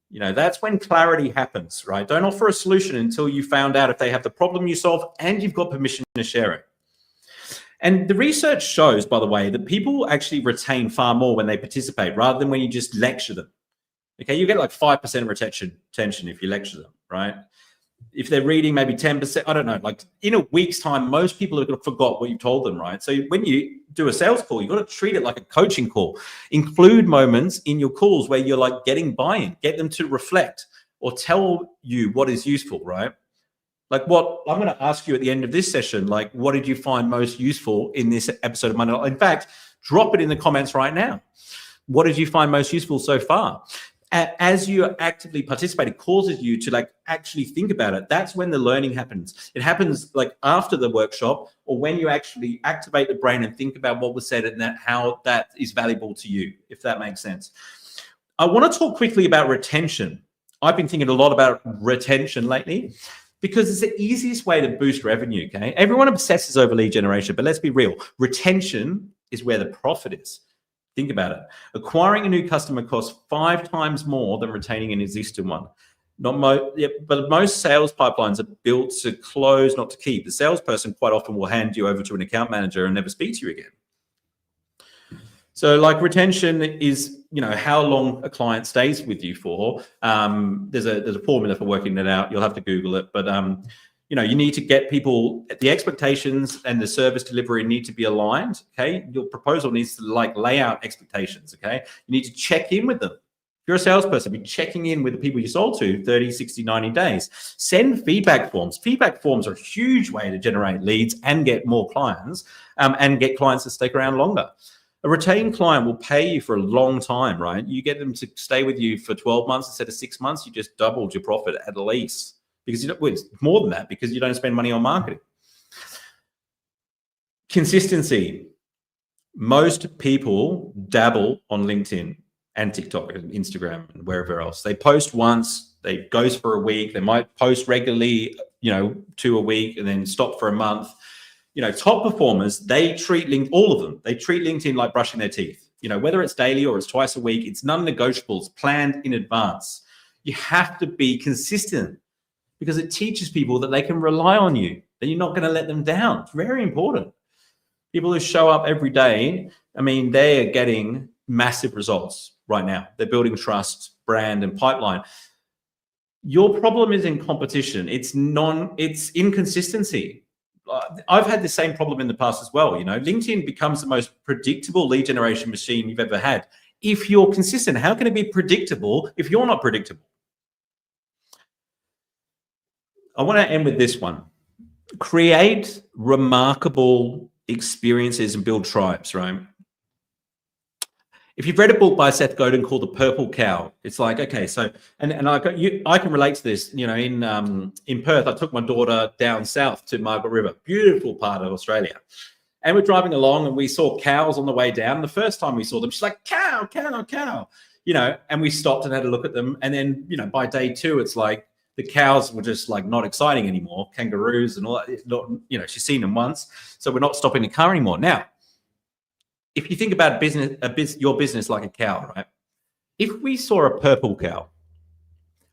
That's when clarity happens, right? Don't offer a solution until you found out if they have the problem you solve and you've got permission to share it. And the research shows, by the way, that people actually retain far more when they participate rather than when you just lecture them. Okay, you get like 5% retention if you lecture them, right? If they're reading, maybe 10%, I don't know. Like in a week's time, most people have forgot what you told them, right? So when you do a sales call, you've got to treat it like a coaching call. Include moments in your calls where you're like getting buy-in, get them to reflect or tell you what is useful, right? Like what I'm going to ask you at the end of this session, like what did you find most useful in this episode of Monday? In fact, drop it in the comments right now. What did you find most useful so far? As you actively participate, it causes you to like actually think about it. That's when the learning happens. It happens like after the workshop or when you actually activate the brain and think about what was said and how that is valuable to you, if that makes sense. I want to talk quickly about retention. I've been thinking a lot about retention lately because it's the easiest way to boost revenue, okay? Everyone obsesses over lead generation, but let's be real. Retention is where the profit is. Think about it. Acquiring a new customer costs 5 times more than retaining an existing one. But most sales pipelines are built to close, not to keep. The salesperson quite often will hand you over to an account manager and never speak to you again. So like retention is, how long a client stays with you for. There's a formula for working that out. You'll have to Google it. But, you need to get people, the expectations and the service delivery need to be aligned, okay? Your proposal needs to lay out expectations, okay? You need to check in with them. If you're a salesperson, be checking in with the people you sold to 30, 60, 90 days. Send feedback forms. Feedback forms are a huge way to generate leads and get more clients and get clients to stick around longer. A retained client will pay you for a long time, right? You get them to stay with you for 12 months instead of 6 months, you just doubled your profit at least. Because it's more than that because you don't spend money on marketing. Consistency. Most people dabble on LinkedIn and TikTok and Instagram and wherever else. They post once, they goes for a week, they might post regularly, 2 a week and then stop for a month. Top performers, they treat all of them. They treat LinkedIn like brushing their teeth. Whether it's daily or it's twice a week, it's non-negotiables planned in advance. You have to be consistent, because it teaches people that they can rely on you, that you're not going to let them down. It's very important. People who show up every day, they are getting massive results right now. They're building trust, brand, and pipeline. Your problem is in competition. It's inconsistency. I've had the same problem in the past as well. LinkedIn becomes the most predictable lead generation machine you've ever had. If you're consistent, how can it be predictable if you're not predictable? I want to end with this one. Create remarkable experiences and build tribes, right? If you've read a book by Seth Godin called The Purple Cow, it's like, okay, so, and I can relate to this, in Perth, I took my daughter down south to Margaret River, beautiful part of Australia. And we're driving along and we saw cows on the way down. The first time we saw them, she's like, cow, cow, cow, and we stopped and had a look at them. And then, by day 2, it's like, the cows were just like not exciting anymore, kangaroos and all that. She's seen them once, so we're not stopping the car anymore. Now, if you think about your business like a cow, right? If we saw a purple cow,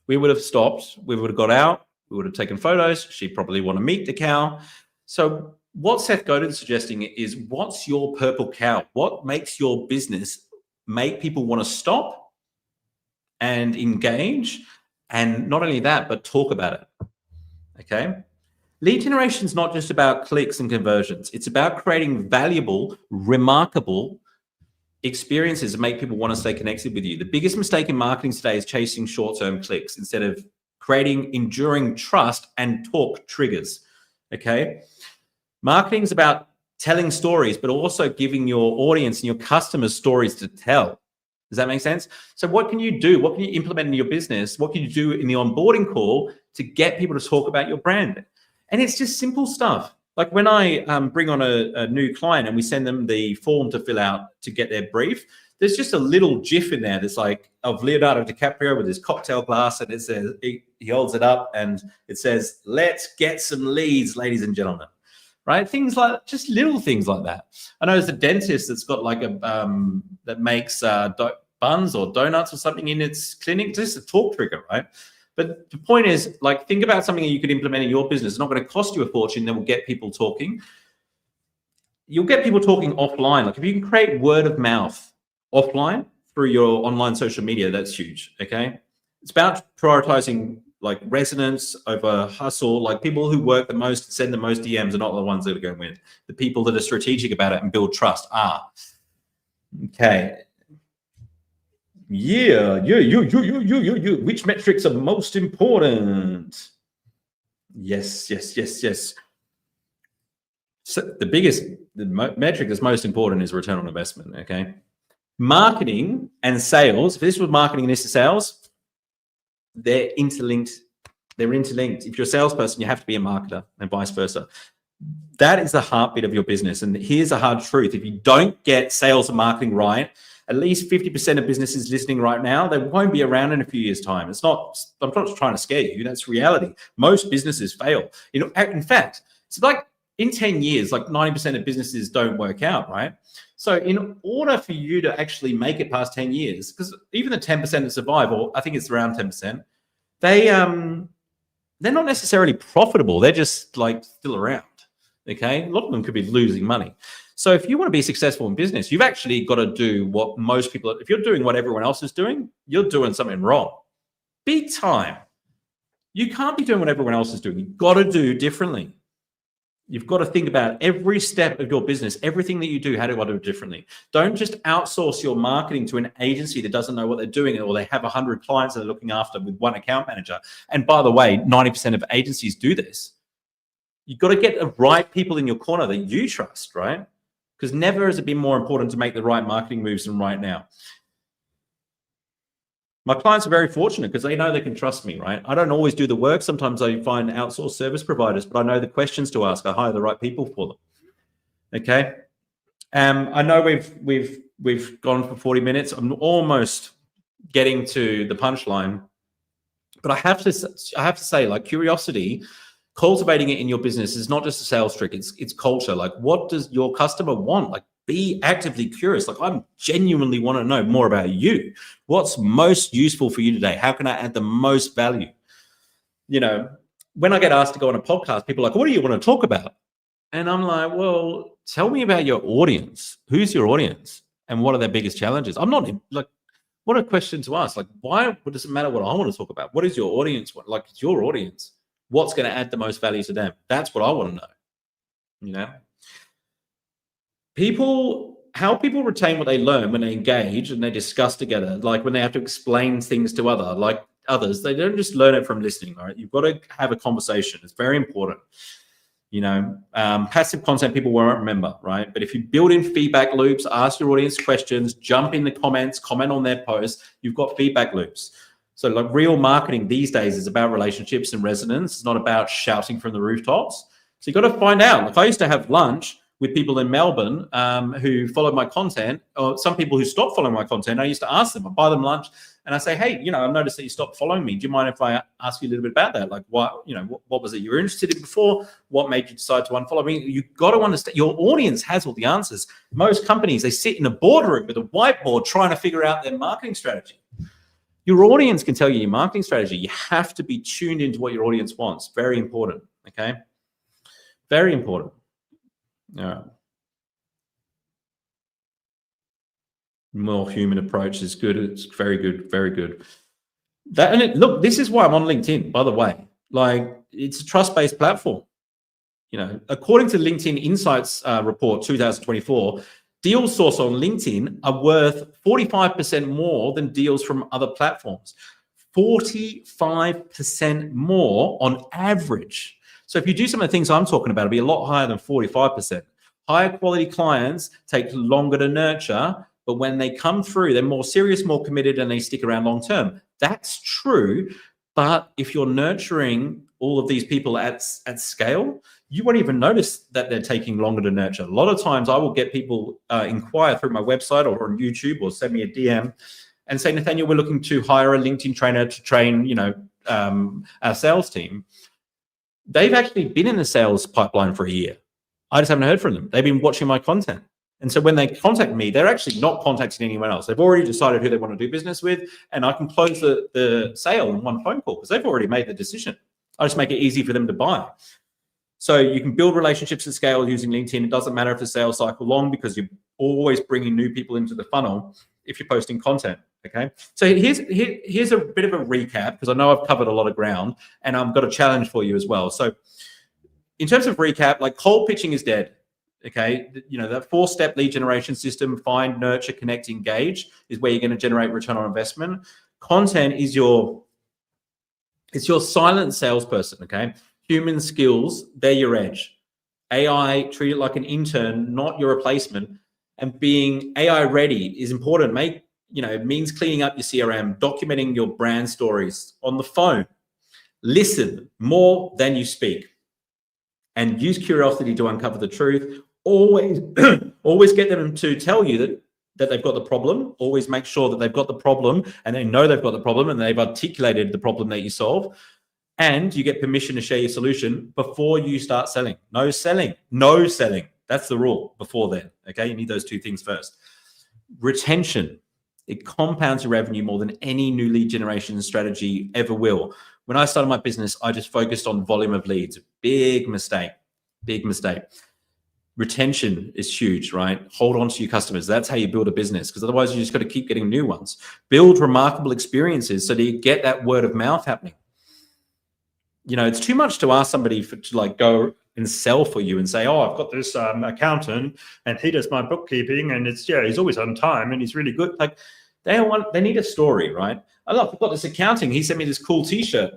we would have stopped, we would have got out, we would have taken photos. She'd probably want to meet the cow. So what Seth Godin's suggesting is, what's your purple cow? What makes your business make people want to stop and engage? And not only that, but talk about it, okay? Lead generation is not just about clicks and conversions. It's about creating valuable, remarkable experiences that make people want to stay connected with you. The biggest mistake in marketing today is chasing short-term clicks instead of creating enduring trust and talk triggers, okay? Marketing is about telling stories, but also giving your audience and your customers stories to tell. Does that make sense? So what can you do? What can you implement in your business? What can you do in the onboarding call to get people to talk about your brand? And it's just simple stuff. Like when I bring on a new client and we send them the form to fill out to get their brief, there's just a little GIF in there that's like of Leonardo DiCaprio with his cocktail glass, and it says, he holds it up and it says, "Let's get some leads, ladies and gentlemen." Right? Things like, just little things like that. I know there's a dentist that's got like a that makes buns or donuts or something in its clinic, just a talk trigger, right? But the point is, like, think about something that you could implement in your business. It's not going to cost you a fortune. Then we'll get people talking. You'll get people talking offline. Like if you can create word of mouth offline through your online social media, that's huge. Okay. It's about prioritizing like resonance over hustle. Like people who work the most, send the most DMs are not the ones that are going to win. The people that are strategic about it and build trust are. Okay. Yeah. Which metrics are most important? Yes. So the metric that's most important is return on investment. Okay. Marketing and sales, if this was marketing and this is sales, they're interlinked. They're interlinked. If you're a salesperson, you have to be a marketer and vice versa. That is the heartbeat of your business. And here's a hard truth. If you don't get sales and marketing right, at least 50% of businesses listening right now, they won't be around in a few years' time. I'm not trying to scare you. That's reality. Most businesses fail. In fact, it's like in 10 years, like 90% of businesses don't work out, right? So in order for you to actually make it past 10 years, because even the 10% that survive, or I think it's around 10%, they're not necessarily profitable. They're just like still around. Okay. A lot of them could be losing money. So if you want to be successful in business, you've actually got to do what most people, if you're doing what everyone else is doing, you're doing something wrong. Big time. You can't be doing what everyone else is doing. You've got to do differently. You've got to think about every step of your business, everything that you do, how do I do it differently? Don't just outsource your marketing to an agency that doesn't know what they're doing, or they have 100 clients that they're looking after with one account manager. And by the way, 90% of agencies do this. You've got to get the right people in your corner that you trust, right? Because never has it been more important to make the right marketing moves than right now. My clients are very fortunate because they know they can trust me, right? I don't always do the work. Sometimes I find outsourced service providers, but I know the questions to ask. I hire the right people for them. Okay. I know we've gone for 40 minutes. I'm almost getting to the punchline, but I have to say, like, curiosity, cultivating it in your business is not just a sales trick. It's culture. Like, what does your customer want? Like, be actively curious. Like, I genuinely want to know more about you. What's most useful for you today? How can I add the most value? When I get asked to go on a podcast, people are like, what do you want to talk about? And I'm like, well, tell me about your audience. Who's your audience? And what are their biggest challenges? I'm not like, what a question to ask. Like, why does it matter what I want to talk about? What is your audience? Like, it's your audience. What's going to add the most value to them? That's what I want to know. How people retain what they learn when they engage and they discuss together, like when they have to explain things to others, they don't just learn it from listening, right? You've got to have a conversation. It's very important. Passive content people won't remember, right? But if you build in feedback loops, ask your audience questions, jump in the comments, comment on their posts, you've got feedback loops. So like real marketing these days is about relationships and resonance. It's not about shouting from the rooftops. So you've got to find out. Like, I used to have lunch with people in Melbourne who followed my content, or some people who stopped following my content. I used to ask them, I buy them lunch, and I say, hey, I've noticed that you stopped following me. Do you mind if I ask you a little bit about that? Like, what was it you were interested in before? What made you decide to unfollow me? You've got to understand, your audience has all the answers. Most companies, they sit in a boardroom with a whiteboard trying to figure out their marketing strategy. Your audience can tell you your marketing strategy. You have to be tuned into what your audience wants. Very important, okay? Very important. All right. More human approach is good. It's very good, very good. Look, this is why I'm on LinkedIn, by the way. Like, it's a trust-based platform. According to LinkedIn Insights report 2024, deals sourced on LinkedIn are worth 45% more than deals from other platforms. 45% more on average. So if you do some of the things I'm talking about, it'll be a lot higher than 45%. Higher quality clients take longer to nurture, but when they come through, they're more serious, more committed, and they stick around long term. That's true. But if you're nurturing all of these people at scale, you won't even notice that they're taking longer to nurture. A lot of times I will get people inquire through my website or on YouTube or send me a DM and say, Nathaniel, we're looking to hire a LinkedIn trainer to train, our sales team. They've actually been in the sales pipeline for a year. I just haven't heard from them. They've been watching my content. And so when they contact me, they're actually not contacting anyone else. They've already decided who they want to do business with, and I can close the sale in one phone call because they've already made the decision. I just make it easy for them to buy. So you can build relationships at scale using LinkedIn. It doesn't matter if the sales cycle long because you're always bringing new people into the funnel if you're posting content, okay? So here's a bit of a recap because I know I've covered a lot of ground and I've got a challenge for you as well. So in terms of recap, like cold pitching is dead, okay? That 4-step lead generation system, find, nurture, connect, engage is where you're going to generate return on investment. Content is your silent salesperson, okay? Human skills, they're your edge. AI, treat it like an intern, not your replacement. And being AI ready is important. It means cleaning up your CRM, documenting your brand stories on the phone. Listen more than you speak. And use curiosity to uncover the truth. Always get them to tell you that they've got the problem. Always make sure that they've got the problem and they know they've got the problem and they've articulated the problem that you solve. And you get permission to share your solution before you start selling. No selling. That's the rule before then, okay? You need those two things first. Retention. It compounds your revenue more than any new lead generation strategy ever will. When I started my business, I just focused on volume of leads. Big mistake. Retention is huge, right? Hold on to your customers. That's how you build a business because otherwise you just got to keep getting new ones. Build remarkable experiences so that you get that word of mouth happening. It's too much to ask somebody to go and sell for you and say, oh, I've got this accountant and he does my bookkeeping and he's always on time and he's really good. Like they need a story, right? I've got this accounting. He sent me this cool t-shirt,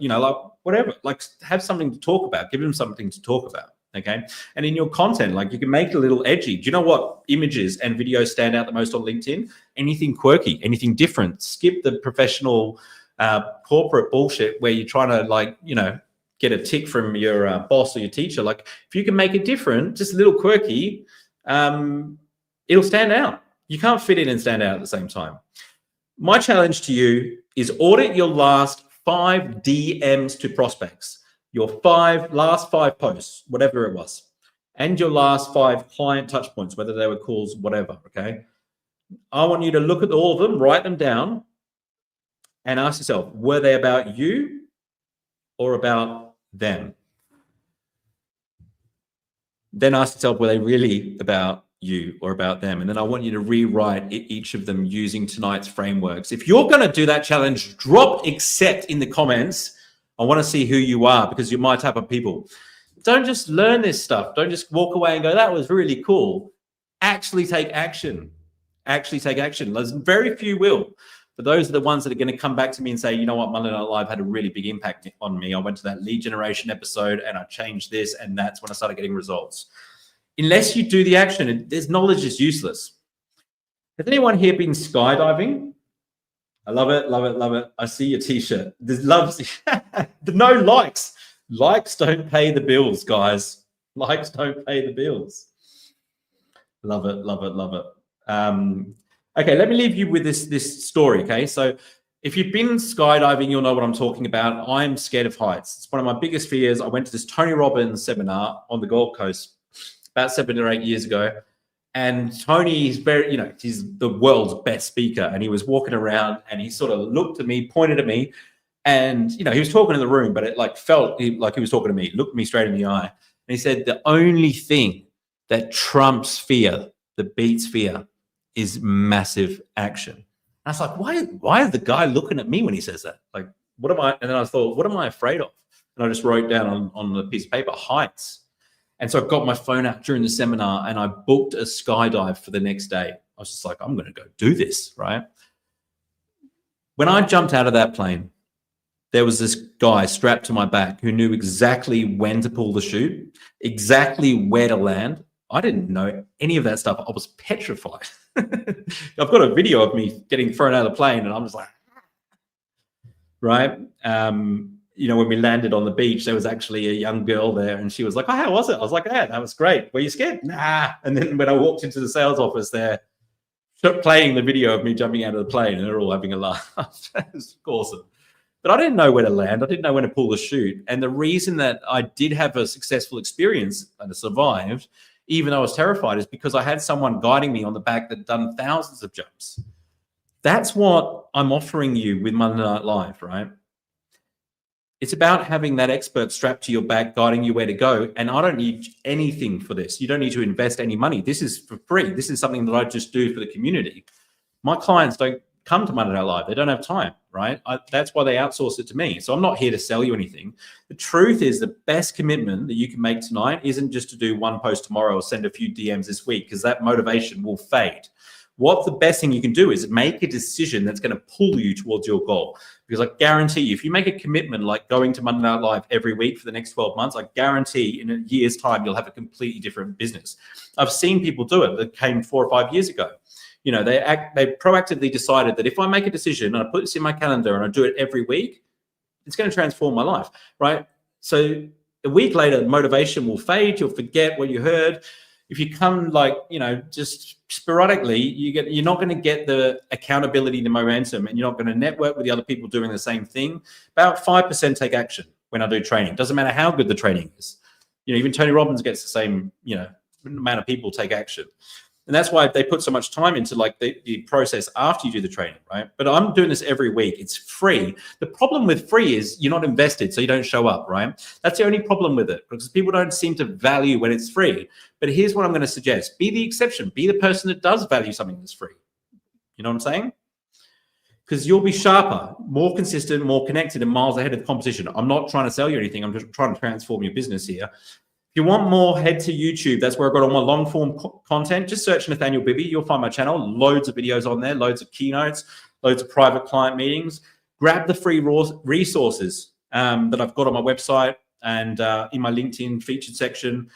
whatever, have something to talk about, give them something to talk about. Okay. And in your content, you can make it a little edgy. Do you know what images and videos stand out the most on LinkedIn? Anything quirky, anything different. Skip the professional corporate bullshit where you're trying to get a tick from your boss or your teacher. If you can make it different, just a little quirky, it'll stand out. You can't fit in and stand out at the same time. My challenge to you is audit your last 5 DMs to prospects, your last 5 posts, whatever it was, and your last 5 client touch points, whether they were calls, whatever, okay? I want you to look at all of them, write them down, and ask yourself, were they about you or about them? Then ask yourself, were they really about you or about them? And then I want you to rewrite each of them using tonight's frameworks. If you're going to do that challenge, drop accept in the comments. I want to see who you are because you're my type of people. Don't just learn this stuff. Don't just walk away and go, that was really cool. Actually take action. There's very few will. But those are the ones that are going to come back to me and say, you know what, Monday Night Live had a really big impact on me. I went to that lead generation episode and I changed this, and that's when I started getting results. Unless you do the action, this knowledge is useless. Has anyone here been skydiving? I love it. I see your t-shirt. No likes. Likes don't pay the bills, guys. Likes don't pay the bills. Love it. Okay, let me leave you with this story, okay? So if you've been skydiving, you'll know what I'm talking about. I'm scared of heights. It's one of my biggest fears. I went to this Tony Robbins seminar on the Gold Coast about 7 or 8 years ago. And Tony is he's the world's best speaker. And he was walking around and he sort of looked at me, pointed at me. And, he was talking in the room, but it felt like he was talking to me, looked me straight in the eye. And he said, the only thing that trumps fear, that beats fear, is massive action. And I was like, why is the guy looking at me when he says that? What am I? And then I thought, what am I afraid of? And I just wrote down on a piece of paper, heights. And so I got my phone out during the seminar and I booked a skydive for the next day. I was just like, I'm going to go do this, right? When I jumped out of that plane, there was this guy strapped to my back who knew exactly when to pull the chute, exactly where to land. I didn't know any of that stuff. I was petrified. I've got a video of me getting thrown out of the plane and I'm just like, right? you know, when we landed on the beach, there was actually a young girl there, and she was like, "Oh, how was it?" I was like, "Yeah, that was great. Were you scared?" Nah. And then when I walked into the sales office, they're playing the video of me jumping out of the plane, and they're all having a laugh. It was awesome. But I didn't know where to land. I didn't know when to pull the chute. And the reason that I did have a successful experience and I survived, even though I was terrified, is because I had someone guiding me on the back that had done thousands of jumps. That's what I'm offering you with Monday Night Live, right? It's about having that expert strapped to your back, guiding you where to go. And I don't need anything for this. You don't need to invest any money. This is for free. This is something that I just do for the community. My clients don't come to Monday Night Live. They don't have time, right? That's why they outsource it to me. So I'm not here to sell you anything. The truth is the best commitment that you can make tonight isn't just to do one post tomorrow or send a few DMs this week, because that motivation will fade. What the best thing you can do is make a decision that's going to pull you towards your goal. Because I guarantee you, if you make a commitment like going to Monday Night Live every week for the next 12 months, I guarantee in a year's time, you'll have a completely different business. I've seen people do it that came 4 or 5 years ago. You know, they proactively decided that if I make a decision and I put this in my calendar and I do it every week, it's going to transform my life, right? So a week later, motivation will fade. You'll forget what you heard. If you come like, you know, just sporadically, you're not going to get the accountability, the momentum, and you're not going to network with the other people doing the same thing. About 5% take action when I do training. Doesn't matter how good the training is. You know, even Tony Robbins gets the same, you know, amount of people take action. And that's why they put so much time into like the process after you do the training, right? But I'm doing this every week. It's free. The problem with free is you're not invested, so you don't show up, right? That's the only problem with it, because people don't seem to value when it's free. But here's what I'm going to suggest. Be the exception. Be the person that does value something that's free. You know what I'm saying? Because you'll be sharper, more consistent, more connected, and miles ahead of the competition. I'm not trying to sell you anything. I'm just trying to transform your business here. If you want more, head to YouTube. That's where I've got all my long form content. Just search Nathaniel Bibby. You'll find my channel. Loads of videos on there, loads of keynotes, loads of private client meetings. Grab the free resources that I've got on my website and in my LinkedIn featured section.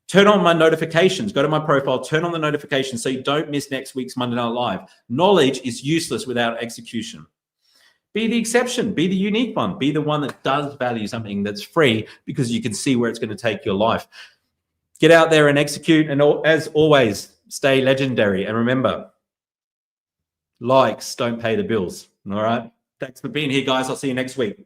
Turn on my notifications. Go to my profile, turn on the notifications so you don't miss next week's Monday Night Live. Knowledge is useless without execution. Be the exception, be the unique one, be the one that does value something that's free, because you can see where it's going to take your life. Get out there and execute. And as always, stay legendary. And remember, likes don't pay the bills. All right. Thanks for being here, guys. I'll see you next week.